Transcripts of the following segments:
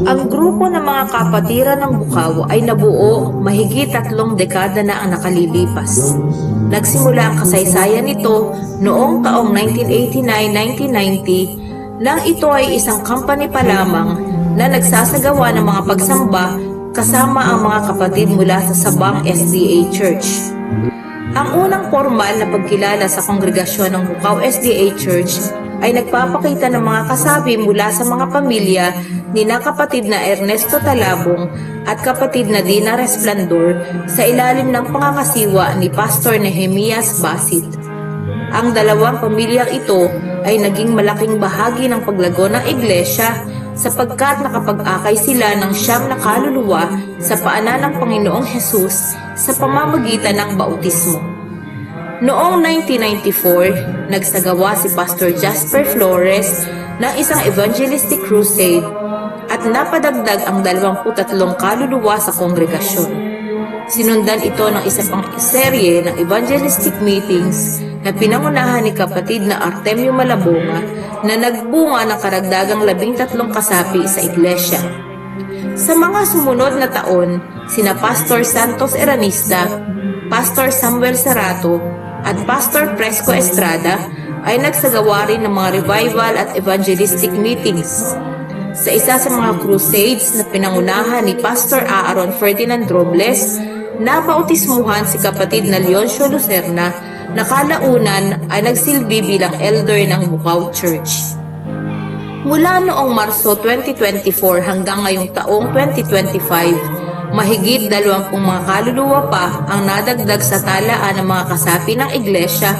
Ang grupo ng mga kapatiran ng Bukaw ay nabuo mahigit 3 dekada na ang nakalilipas. Nagsimula ang kasaysayan nito noong taong 1989-1990 nang ito ay isang company pa lamang na nagsasagawa ng mga pagsamba kasama ang mga kapatid mula sa Sabang SDA Church. Ang unang formal na pagkilala sa kongregasyon ng Bukaw SDA Church ay nagpapakita ng mga kasabi mula sa mga pamilya ni na kapatid na Ernesto Talabong at kapatid na Dina Resplandor sa ilalim ng pangangasiwa ni Pastor Nehemias Basit. Ang dalawang pamilyang ito ay naging malaking bahagi ng paglago ng iglesia sapagkat nakapag-akay sila ng siyam na kaluluwa sa paanan ng Panginoong Hesus sa pamamagitan ng bautismo. Noong 1994, nagsagawa si Pastor Jasper Flores ng isang evangelistic crusade at napadagdag ang 23 kaluluwa sa kongregasyon. Sinundan ito ng isa pang serye ng evangelistic meetings na pinangunahan ni kapatid na Artemio Malabonga na nagbunga ng karagdagang 13 kasapi sa iglesia. Sa mga sumunod na taon, sina Pastor Santos Eranista, Pastor Samuel Sarato, at Pastor Fresco Estrada ay nagsagawa rin ng mga revival at evangelistic meetings. Sa isa sa mga crusades na pinangunahan ni Pastor Aaron Ferdinand Robles, nabautismuhan si kapatid na Leoncio Lucerna na kalaunan ay nagsilbi bilang elder ng Bukaw Church. Mula noong Marso 2024 hanggang ngayong taong 2025, mahigit 20 mga kaluluwa pa ang nadagdag sa talaan ng mga kasapi ng iglesia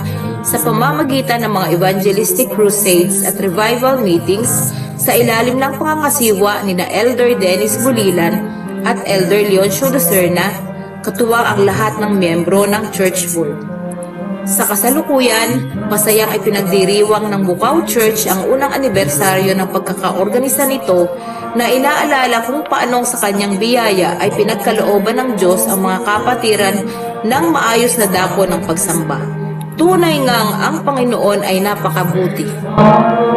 sa pamamagitan ng mga evangelistic crusades at revival meetings sa ilalim ng pangangasiwa ni na Elder Dennis Bulilan at Elder Leoncio Lucerna, katuwang ang lahat ng miyembro ng church board. Sa kasalukuyan, masayang ipinagdiriwang ng Bukaw Church ang unang anibersaryo ng pagkakaorganisa nito na inaalala kung paanong sa kanyang biyaya ay pinagkalooban ng Diyos ang mga kapatiran ng maayos na dako ng pagsamba. Tunay ngang ang Panginoon ay napakabuti. Oh,